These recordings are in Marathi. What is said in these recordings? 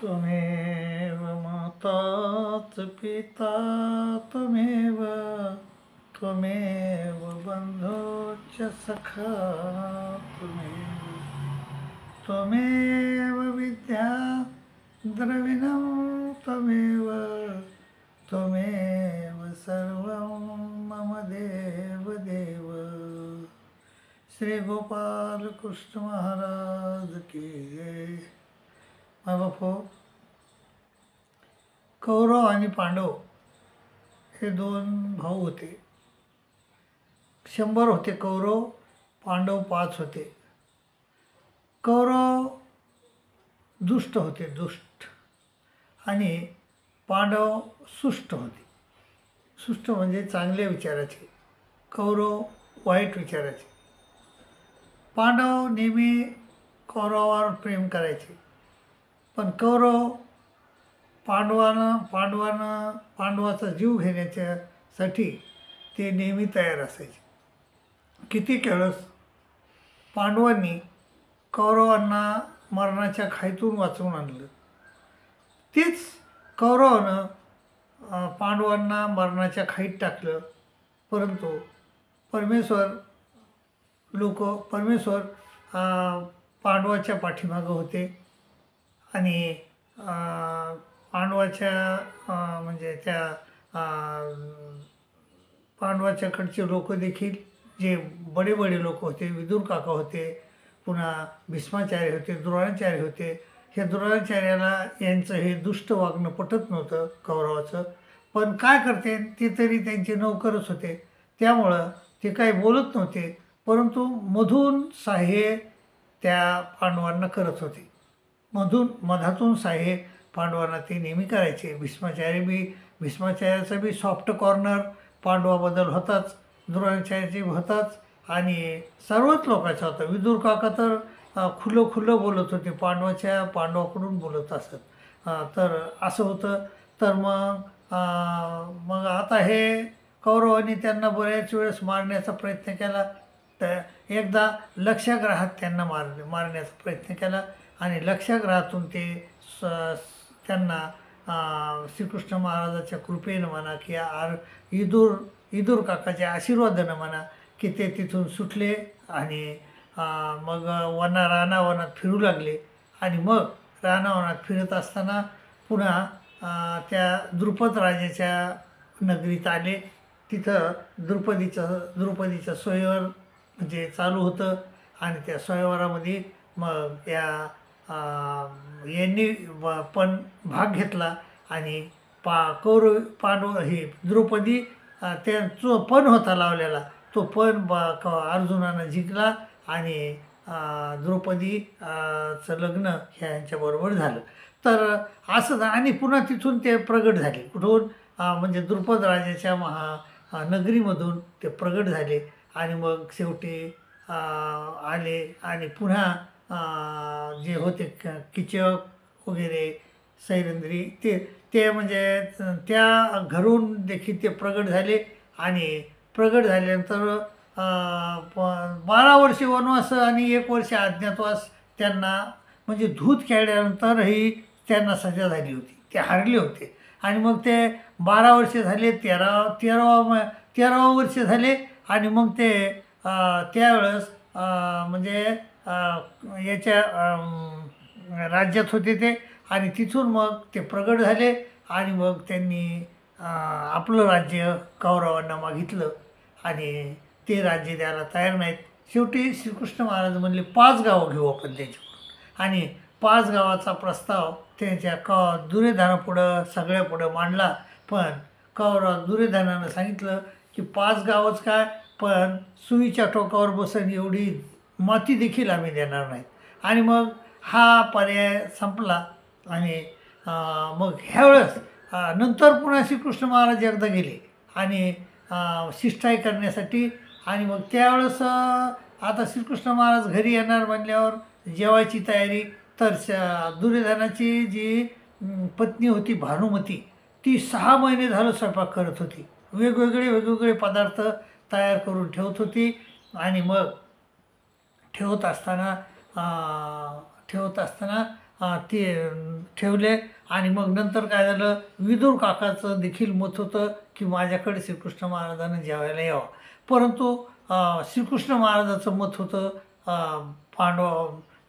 त्वमेव माता च पिता त्वमेव त्वमेव बन्धो च सखा त्वमेव विद्या द्रविणं त्वमेव त्वमेव सर्वं मम देव देव। श्री गोपाल कृष्ण महाराज की जय। बापू, कौरव आणि पांडव हे दोन भाऊ होते। 100 होते कौरव, पांडव 5 होते। कौरव दुष्ट होते, दुष्ट, आणि पांडव सुष्ट होते। सुष्ट म्हणजे चांगल्या विचाराचे, कौरव वाईट विचाराचे। पांडव नेहमी कौरवावर प्रेम करायचे, पण कौरव पांडवाचा जीव घेण्याच्यासाठी ते नेहमी तयार असायचे। किती वेळेस पांडवांनी कौरवांना मरणाच्या खाईतून वाचवून आणलं, तेच कौरवानं पांडवांना मरणाच्या खाईत टाकलं, परंतु परमेश्वर पांडवाच्या पाठीमागं होते आणि म्हणजे त्या पांडवाच्याकडचे लोक देखील जे बडे बडे लोक होते, विदुर काका होते, पुन्हा भीष्माचार्य होते, द्रोणाचार्य होते। ह्या द्रोणाचार्याला यांचं हे दुष्ट वागणं पटत नव्हतं कौरवाचं, पण काय करते, ते तरी त्यांचे नौकरच होते, त्यामुळं ते काही बोलत नव्हते, परंतु मधून सहाय्य त्या पांडवांना करत होते। मधातून सहाय्य पांडवांना ते नेहमी करायचे। भीष्माचार्याचा बी सॉफ्ट कॉर्नर पांडवाबद्दल होताच, द्रोणाचार्याचे होताच, आणि सर्वच लोकांचा होता। विदुर काका तर खुलं बोलत होते, पांडवाकडून बोलत असत। तर असं होतं। तर मग आता हे कौरवांनी त्यांना बऱ्याच वेळेस मारण्याचा प्रयत्न केला। तर एकदा लक्षाग्रहात त्यांना मारण्याचा प्रयत्न केला, आणि लक्षाग्रहातून ते त्यांना श्रीकृष्ण महाराजाच्या कृपेनं म्हणा की इदूर काकाच्या आशीर्वादानं म्हणा की ते तिथून सुटले, आणि मग रानावनात फिरू लागले। आणि मग रानावनात फिरत असताना पुन्हा त्या द्रुपद राजाच्या नगरीत आले। तिथं द्रुपदीचं स्वयंवर म्हणजे चालू होतं, आणि त्या स्वयंवरामध्ये मग यांनी पण भाग घेतला, आणि पांडव हे द्रौपदी जो पण होता लावलेला, तो पण अर्जुनानं जिंकला, आणि द्रौपदीचं लग्न ह्यांच्याबरोबर झालं। तर असं, आणि पुन्हा तिथून ते प्रगट झाले, कुठून म्हणजे द्रुपद राजाच्या नगरीमधून ते प्रगट झाले, आणि मग शेवटी आले, आणि पुन्हा जे होते कीचक वगैरे सैरंद्री ते म्हणजे त्या घरून देखील ते प्रगट झाले। आणि प्रगट झाल्यानंतर 12 वर्षे वनवास आणि 1 वर्ष अज्ञातवास त्यांना, म्हणजे धूत खेळल्यानंतरही त्यांना सजा झाली होती, ते हारले होते। आणि मग ते 12 वर्षे झाले, 13 वर्ष झाले, आणि मग ते त्यावेळेस म्हणजे याच्या राज्यात होते ते, आणि तिथून मग ते प्रगट झाले, आणि मग त्यांनी आपलं राज्य कौरवांना मागितलं, आणि ते राज्य द्यायला तयार नाहीत। शेवटी श्रीकृष्ण महाराज म्हणले 5 गावं घेऊ आपण त्यांच्याकडून, आणि 5 गावाचा प्रस्ताव त्यांच्या दुर्योधनापुढं सगळ्यापुढं मांडला। पण दुर्योधनानं सांगितलं की 5 गावच काय, पण सुईच्या टोकावर बसन एवढी माती देखील आम्ही देणार नाहीत। आणि मग हा पर्याय संपला, आणि मग ह्यावेळेस नंतर पुन्हा श्रीकृष्ण महाराज एकदा गेले, आणि शिष्टाई करण्यासाठी, आणि मग त्यावेळेस आता श्रीकृष्ण महाराज घरी येणार म्हणल्यावर जेवायची तयारी। तर दुर्योधनाची जी पत्नी होती भानुमती, ती 6 महिने झालं स्वयंपाक करत होती, वेगवेगळे पदार्थ तयार करून ठेवत होती। आणि मग ठेवत असताना ते ठेवले. आणि मग नंतर काय झालं, विदुर काकाचं देखील मत होतं की माझ्याकडे श्रीकृष्ण महाराजांना जेवायला यावं. परंतु श्रीकृष्ण महाराजाचं मत होतं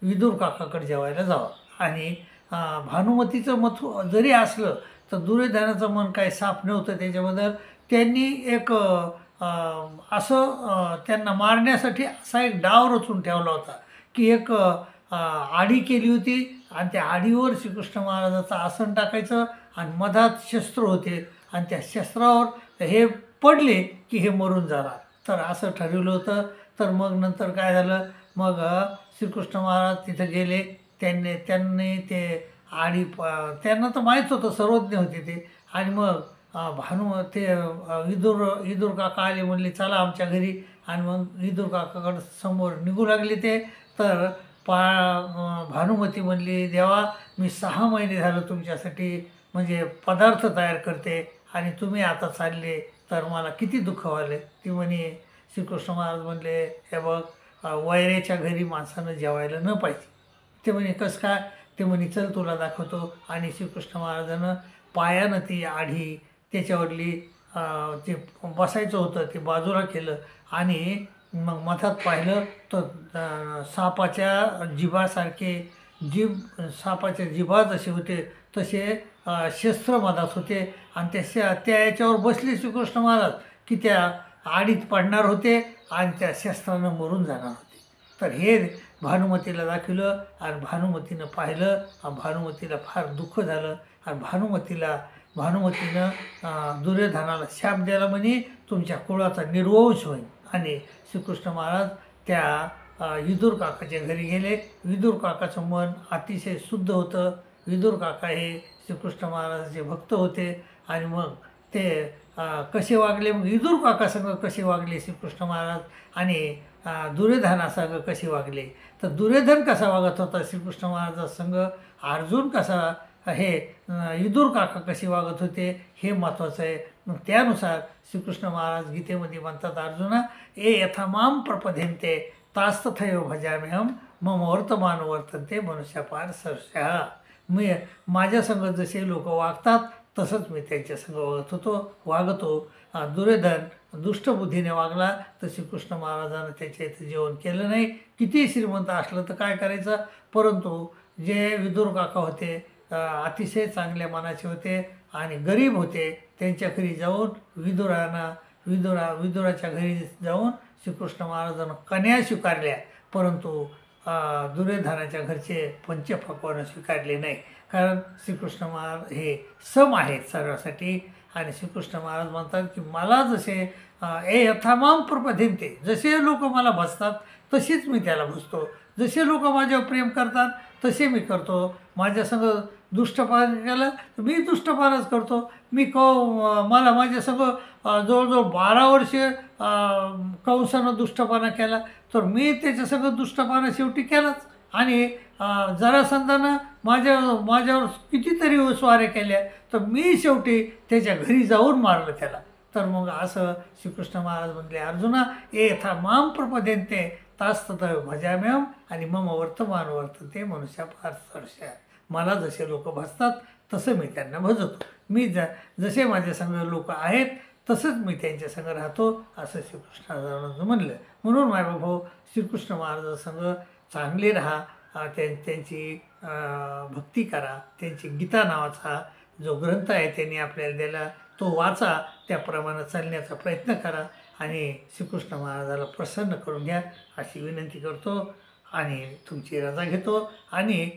विदुर काकाकडे जेवायला जावं. आणि भानुमतीचं मत जरी असलं तर दुर्योधनाचं मन काही साफ नव्हतं त्याच्याबद्दल. त्यांनी एक असं त्यांना मारण्यासाठी असा एक डाव रचून ठेवला होता की एक आडी केली होती आणि त्या आडीवर श्रीकृष्ण महाराजाचं आसन टाकायचं आणि मधात शस्त्र होते आणि त्या शस्त्रावर हे पडले की हे मरून जाणार. तर असं ठरवलं होतं. तर मग नंतर काय झालं, मग श्रीकृष्ण महाराज तिथं गेले. त्यांनी ते त्यांना तर माहीत होतं, सर्वज्ञ होते ते. आणि मग विदुर काका आले, म्हणले चला आमच्या घरी. आणि मग विदुर काकाकडं समोर निघू लागले ते. तर भानुमती म्हणली, देवा मी 6 महिने झालं तुमच्यासाठी म्हणजे पदार्थ तयार करते आणि तुम्ही आता चालले तर मला किती दुःख व्हायले. ती म्हणे, श्रीकृष्ण महाराज म्हणले, हे बघ वैऱ्याच्या घरी माणसानं जेवायला न पाहिजे. ते म्हणे कसं काय. ते म्हणे चल तुला दाखवतो. आणि श्रीकृष्ण महाराजानं पायानं ती आढी त्याच्यावरली जे बसायचं होतं ते बाजूला केलं आणि मग मधात पाहिलं तर सापाच्या जिभासारखे सापाच्या जिभा जसे होते तसे शस्त्र मधात होते. आणि त्या याच्यावर बसले श्रीकृष्ण महाराज की त्या आडीत पडणार होते आणि त्या शस्त्रानं मरून जाणार होते. तर हे भानुमतीला दाखवलं आणि भानुमतीनं पाहिलं. भानुमतीला फार दुःख झालं आणि भानुमतीनं दुर्योधनाला शाप द्यायला म्हणे तुमच्या कुळाचा निर्वंश होईल. आणि श्रीकृष्ण महाराज त्या विदुर काकाच्या घरी गेले. विदुर काकाचं मन अतिशय शुद्ध होतं. विदुर काका हे श्रीकृष्ण महाराजाचे भक्त होते. आणि मग ते कसे वागले, मग विदुर काकासंग कसे वागले श्रीकृष्ण महाराज आणि दुर्योधनासंग कसे वागले. तर दुर्योधन कसा वागत होता श्रीकृष्ण महाराजासंग, अर्जुन कसा, हे विदुर काका कसे वागत होते हे महत्त्वाचं आहे. मग त्यानुसार श्रीकृष्ण महाराज गीतेमध्ये म्हणतात, अर्जुना ए यथा माम प्रपद्यन्ते तास्तथैव भजाम्यहम मम वर्तमान वर्तन्ते मनुष्यापार सरस्यः. मी माझ्यासंग जसे लोक वागतात तसंच मी त्यांच्यासंग वागतो. दुर्योधन दुष्टबुद्धीने वागला तर श्रीकृष्ण महाराजांना त्याच्या इथं जेवण केलं नाही. किती श्रीमंत असलं तर काय करायचं. परंतु जे विदुर काका होते अतिशय चांगल्या मनाचे होते आणि गरीब होते. त्यांच्या घरी जाऊन विदुराच्या घरी जाऊन श्रीकृष्ण महाराजांना कन्या स्वीकारल्या. परंतु दुर्योधनाच्या घरचे पंचपक्वान्न स्वीकारले नाही. कारण श्रीकृष्ण महाराज हे सम आहेत सर्वासाठी. आणि श्रीकृष्ण महाराज म्हणतात की मला जसे ए यथामाम प्रपद्यन्ते, जसे लोक मला भजतात तशीच मी त्याला भजतो. जसे लोक माझ्यावर प्रेम करतात तसे मी करतो. माझ्यासंग दुष्टपान केलं तर मी दुष्टपानच करतो. मला माझ्यासंग जवळजवळ 12 वर्षे कंसानं दुष्टपाना केला तर मी त्याच्यासंग दुष्टपाना शेवटी केलाच. आणि जरासंधानं माझ्यावर कितीतरी स्वाऱ्या केल्या तर मी शेवटी त्याच्या घरी जाऊन मारलं त्याला. तर मग असं श्रीकृष्ण महाराज म्हणले, अर्जुना ए यथा माम प्रपद्यन्ते तास्तथैव भजाम्यहम आणि मम वर्तमान वर्तन्ते मनुष्यापार सरस्यः. मला जसे लोक भजतात तसं मी त्यांना भजतो. मी जसे माझ्या संग लोक आहेत तसंच मी त्यांच्या संग राहतो असं श्रीकृष्णानं म्हणलं. म्हणून मायबाभाऊ श्रीकृष्ण महाराजांसंग चांगले राहा. त्यांची भक्ती करा. त्यांची गीता नावाचा जो ग्रंथ आहे त्यांनी आपल्याला दिला तो वाचा. त्याप्रमाणे चालण्याचा प्रयत्न करा आणि श्रीकृष्ण महाराजाला प्रसन्न करून घ्या अशी विनंती करतो आणि तुमची रजा घेतो. आणि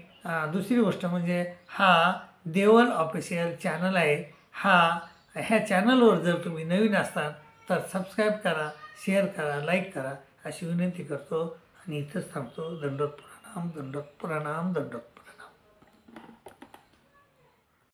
दुसरी गोष्ट म्हणजे हा देवल ऑफिशियल चॅनल आहे. ह्या चॅनलवर जर तुम्ही नवीन असताल तर सबस्क्राईब करा, शेअर करा, लाईक करा अशी विनंती करतो आणि इथंच थांबतो. दंडोत प्रणाम, दंडोत प्रणाम, दंडोत.